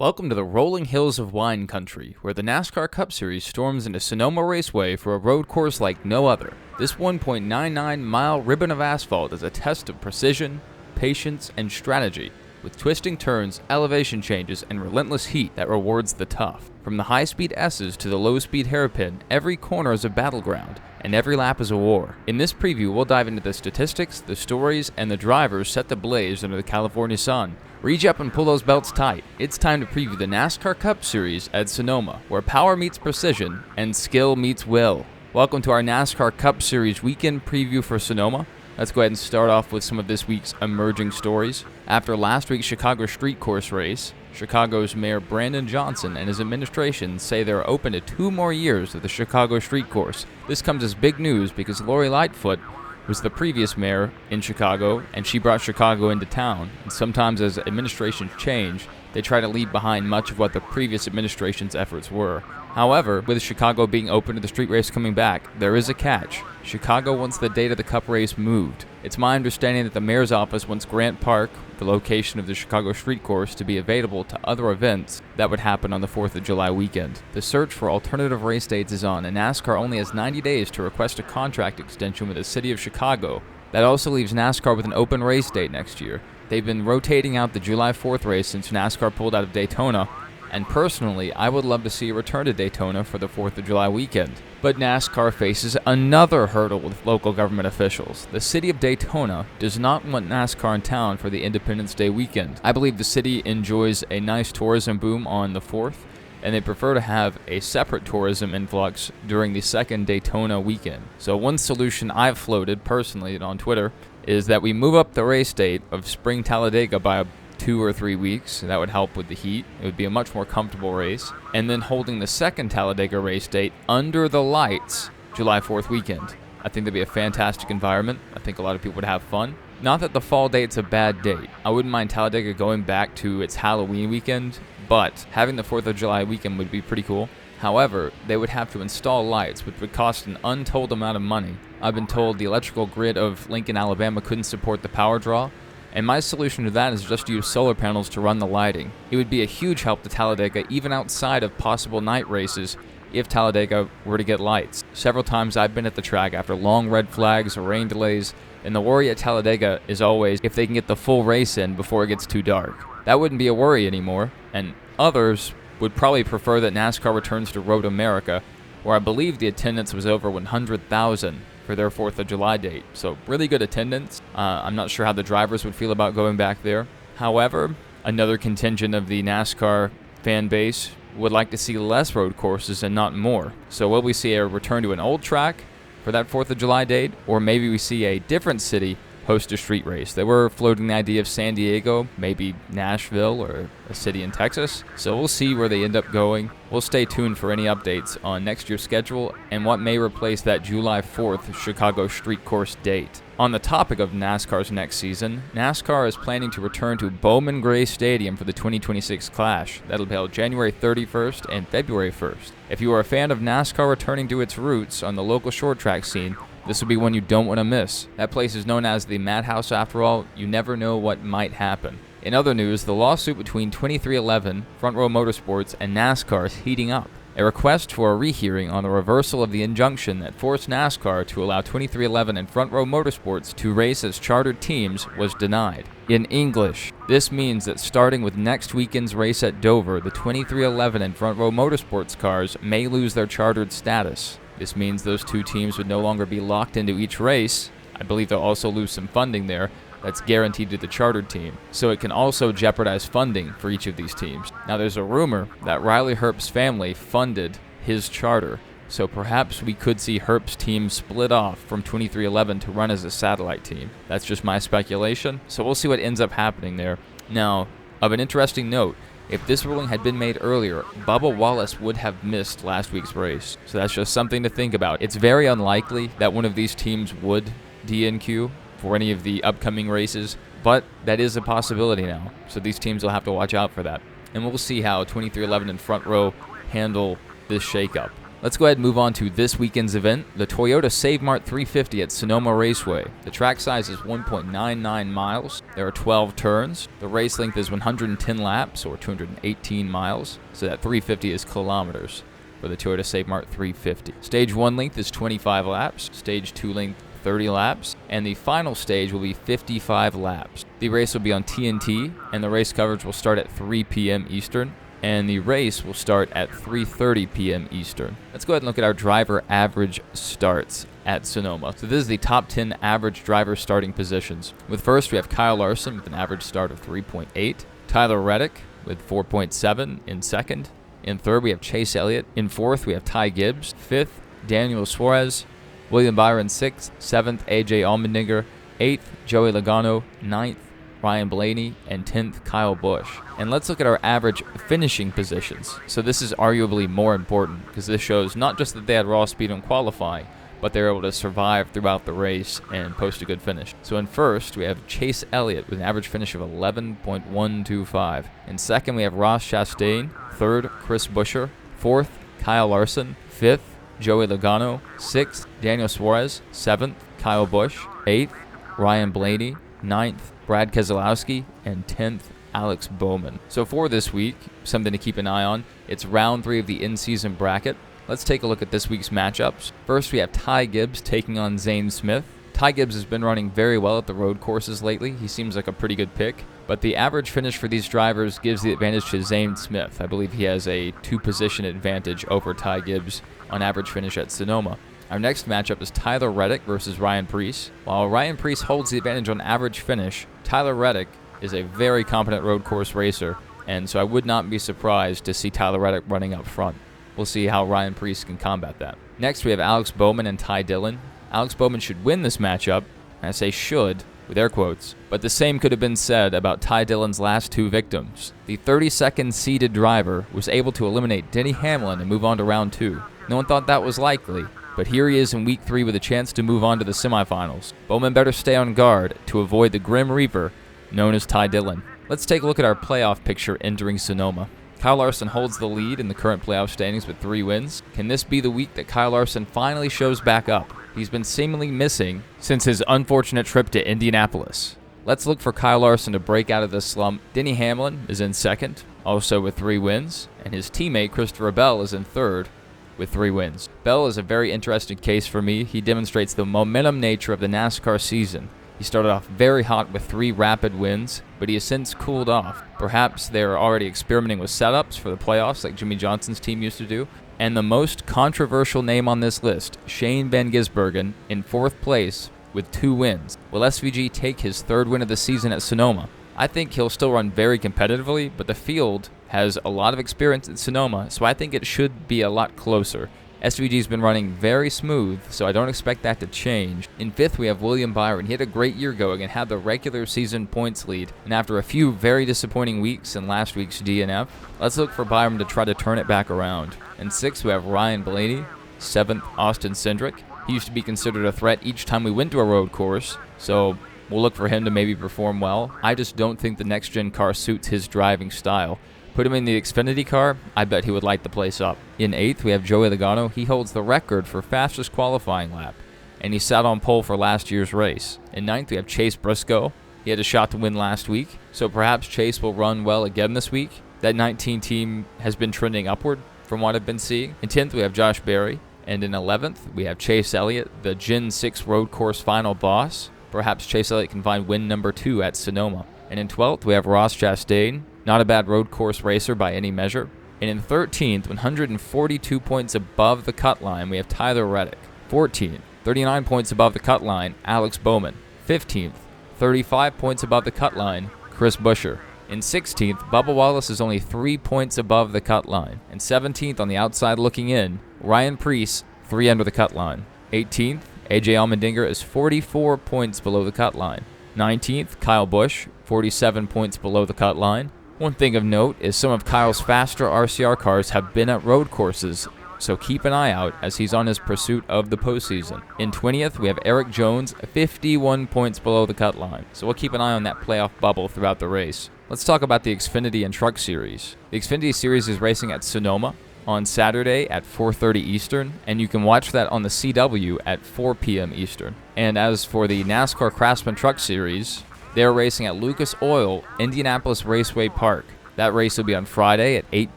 Welcome to the rolling hills of wine country, where the NASCAR Cup Series storms into Sonoma Raceway for a road course like no other. This 1.99-mile ribbon of asphalt is a test of precision, patience, and strategy, with twisting turns, elevation changes, and relentless heat that rewards the tough. From the high-speed S's to the low-speed hairpin, every corner is a battleground, and every lap is a war. In this preview, we'll dive into the statistics, the stories, and the drivers set the blaze under the California sun. Reach up and pull those belts tight. It's time to preview the NASCAR Cup Series at Sonoma, where power meets precision and skill meets will. Welcome to our NASCAR Cup Series weekend preview for Sonoma. Let's go ahead and start off with some of this week's emerging stories. After last week's Chicago street course race, Chicago's Mayor Brandon Johnson and his administration say they're open to 2 more years of the Chicago street course. This comes as big news because Lori Lightfoot was the previous mayor in Chicago, and she brought Chicago into town. And sometimes as administrations change, they try to leave behind much of what the previous administration's efforts were. However, with Chicago being open to the street race coming back, there is a catch. Chicago wants the date of the Cup race moved. It's my understanding that the mayor's office wants Grant Park, the location of the Chicago street course, to be available to other events that would happen on the 4th of July weekend. The search for alternative race dates is on, and NASCAR only has 90 days to request a contract extension with the city of Chicago. That also leaves NASCAR with an open race date next year. They've been rotating out the July 4th race since NASCAR pulled out of Daytona, and personally, I would love to see a return to Daytona for the 4th of July weekend. But NASCAR faces another hurdle with local government officials. The city of Daytona does not want NASCAR in town for the Independence Day weekend. I believe the city enjoys a nice tourism boom on the 4th, and they prefer to have a separate tourism influx during the second Daytona weekend. So one solution I've floated personally on Twitter is that we move up the race date of Spring Talladega by 2 or 3 weeks. That would help with the heat. It would be a much more comfortable race. And then holding the second Talladega race date under the lights July 4th weekend. I think that'd be a fantastic environment. I think a lot of people would have fun. Not that the fall date's a bad date. I wouldn't mind Talladega going back to its Halloween weekend, but having the 4th of July weekend would be pretty cool. However, they would have to install lights, which would cost an untold amount of money. I've been told the electrical grid of Lincoln, Alabama couldn't support the power draw, and my solution to that is just to use solar panels to run the lighting. It would be a huge help to Talladega, even outside of possible night races, if Talladega were to get lights. Several times I've been at the track after long red flags or rain delays, and the worry at Talladega is always if they can get the full race in before it gets too dark. That wouldn't be a worry anymore, and others would probably prefer that NASCAR returns to Road America, where I believe the attendance was over 100,000 for their 4th of July date. So really good attendance. I'm not sure how the drivers would feel about going back there. However, another contingent of the NASCAR fan base would like to see less road courses and not more. So will we see a return to an old track for that 4th of July date, or maybe we see a different city host a street race? They were floating the idea of San Diego, maybe Nashville, or a city in Texas. So we'll see where they end up going. We'll stay tuned for any updates on next year's schedule and what may replace that July 4th Chicago street course date. On the topic of NASCAR's next season, NASCAR is planning to return to Bowman Gray Stadium for the 2026 Clash. That'll be held January 31st and February 1st. If you are a fan of NASCAR returning to its roots on the local short track scene, this would be one you don't want to miss. That place is known as the Madhouse after all. You never know what might happen. In other news, the lawsuit between 2311, Front Row Motorsports, and NASCAR is heating up. A request for a rehearing on the reversal of the injunction that forced NASCAR to allow 2311 and Front Row Motorsports to race as chartered teams was denied. In English, this means that starting with next weekend's race at Dover, the 2311 and Front Row Motorsports cars may lose their chartered status. This means those two teams would no longer be locked into each race. I believe they'll also lose some funding there that's guaranteed to the chartered team. So it can also jeopardize funding for each of these teams. Now there's a rumor that Riley Herbst's family funded his charter. So perhaps we could see Herbst's team split off from 2311 to run as a satellite team. That's just my speculation. So we'll see what ends up happening there. Now, of an interesting note, if this ruling had been made earlier, Bubba Wallace would have missed last week's race. So that's just something to think about. It's very unlikely that one of these teams would DNQ for any of the upcoming races, but that is a possibility now. So these teams will have to watch out for that. And we'll see how 2311 and Front Row handle this shakeup. Let's go ahead and move on to this weekend's event, the Toyota Save Mart 350 at Sonoma Raceway. The track size is 1.99 miles. There are 12 turns. The race length is 110 laps, or 218 miles, so that 350 is kilometers for the Toyota Save Mart 350. Stage 1 length is 25 laps, Stage 2 length 30 laps, and the final stage will be 55 laps. The race will be on TNT, and the race coverage will start at 3 p.m. Eastern, and the race will start at 3:30 p.m. Eastern. Let's go ahead and look at our driver average starts at Sonoma. So this is the top 10 average driver starting positions. With first, we have Kyle Larson with an average start of 3.8, Tyler Reddick with 4.7 in second. In third, we have Chase Elliott. In fourth, we have Ty Gibbs. Fifth, Daniel Suarez. William Byron, 6th. 7th, A.J. Allmendinger. 8th, Joey Logano. 9th, Ryan Blaney. And 10th, Kyle Busch. And let's look at our average finishing positions. So this is arguably more important because this shows not just that they had raw speed in qualifying, but they were able to survive throughout the race and post a good finish. So in first, we have Chase Elliott with an average finish of 11.125. In second, we have Ross Chastain. Third, Chris Buescher. Fourth, Kyle Larson. Fifth, Joey Logano. Sixth, Daniel Suarez. Seventh, Kyle Busch. Eighth, Ryan Blaney. Ninth, Brad Keselowski. And 10th, Alex Bowman. So for this week, something to keep an eye on, it's round 3 of the in-season bracket. Let's take a look at this week's matchups. First, we have Ty Gibbs taking on Zane Smith. Ty Gibbs has been running very well at the road courses lately. He seems like a pretty good pick, but the average finish for these drivers gives the advantage to Zane Smith. I believe he has a 2-position advantage over Ty Gibbs on average finish at Sonoma. Our next matchup is Tyler Reddick versus Ryan Preece. While Ryan Preece holds the advantage on average finish, Tyler Reddick is a very competent road course racer, and so I would not be surprised to see Tyler Reddick running up front. We'll see how Ryan Preece can combat that. Next, we have Alex Bowman and Ty Dillon. Alex Bowman should win this matchup, and I say should, with air quotes, but the same could have been said about Ty Dillon's last 2 victims. The 32nd seeded driver was able to eliminate Denny Hamlin and move on to round 2. No one thought that was likely, but here he is in week 3 with a chance to move on to the semifinals. Bowman better stay on guard to avoid the Grim Reaper known as Ty Dillon. Let's take a look at our playoff picture entering Sonoma. Kyle Larson holds the lead in the current playoff standings with 3 wins. Can this be the week that Kyle Larson finally shows back up? He's been seemingly missing since his unfortunate trip to Indianapolis. Let's look for Kyle Larson to break out of this slump. Denny Hamlin is in second, also with 3 wins, and his teammate Christopher Bell is in third with 3 wins. Bell is a very interesting case for me. He demonstrates the momentum nature of the NASCAR season. He started off very hot with 3 rapid wins, but he has since cooled off. Perhaps they're already experimenting with setups for the playoffs like Jimmy Johnson's team used to do. And the most controversial name on this list, Shane Van Gisbergen, in 4th place with 2 wins. Will SVG take his 3rd win of the season at Sonoma? I think he'll still run very competitively, but the field has a lot of experience at Sonoma, so I think it should be a lot closer. SVG's been running very smooth, so I don't expect that to change. In 5th, we have William Byron. He had a great year going and had the regular season points lead. And after a few very disappointing weeks in last week's DNF, let's look for Byron to try to turn it back around. In 6th, we have Ryan Blaney. 7th, Austin Cindric. He used to be considered a threat each time we went to a road course, so we'll look for him to maybe perform well. I just don't think the next-gen car suits his driving style. Put him in the Xfinity car, I bet he would light the place up. In 8th, we have Joey Logano. He holds the record for fastest qualifying lap, and he sat on pole for last year's race. In 9th, we have Chase Briscoe. He had a shot to win last week, so perhaps Chase will run well again this week. That 19 team has been trending upward from what I've been seeing. In 10th, we have Josh Berry, and in 11th, we have Chase Elliott, the Gen 6 road course final boss. Perhaps Chase Elliott can find win number 2 at Sonoma. And in 12th, we have Ross Chastain. Not a bad road course racer by any measure. And in 13th, 142 points above the cut line, we have Tyler Reddick. 14th, 39 points above the cut line, Alex Bowman. 15th, 35 points above the cut line, Chris Buescher. In 16th, Bubba Wallace is only 3 points above the cut line. And 17th, on the outside looking in, Ryan Preece, 3 under the cut line. 18th, A.J. Allmendinger is 44 points below the cut line. 19th, Kyle Busch, 47 points below the cut line. One thing of note is some of Kyle's faster RCR cars have been at road courses, so keep an eye out as he's on his pursuit of the postseason. In 20th, we have Eric Jones, 51 points below the cut line, so we'll keep an eye on that playoff bubble throughout the race. Let's talk about the Xfinity and Truck Series. The Xfinity Series is racing at Sonoma on Saturday at 4:30 Eastern, and you can watch that on the CW at 4 p.m. Eastern. And as for the NASCAR Craftsman Truck Series, they're racing at Lucas Oil, Indianapolis Raceway Park. That race will be on Friday at 8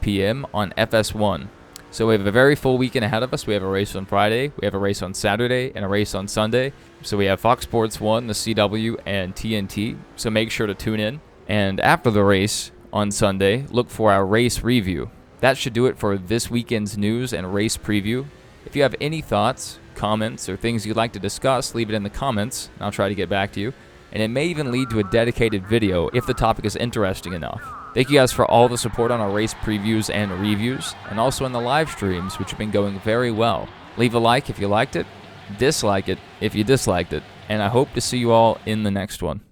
p.m. on FS1. So we have a very full weekend ahead of us. We have a race on Friday, we have a race on Saturday, and a race on Sunday. So we have Fox Sports 1, the CW, and TNT. So make sure to tune in. And after the race on Sunday, look for our race review. That should do it for this weekend's news and race preview. If you have any thoughts, comments, or things you'd like to discuss, leave it in the comments, and I'll try to get back to you. And it may even lead to a dedicated video if the topic is interesting enough. Thank you guys for all the support on our race previews and reviews, and also on the live streams, which have been going very well. Leave a like if you liked it, dislike it if you disliked it, and I hope to see you all in the next one.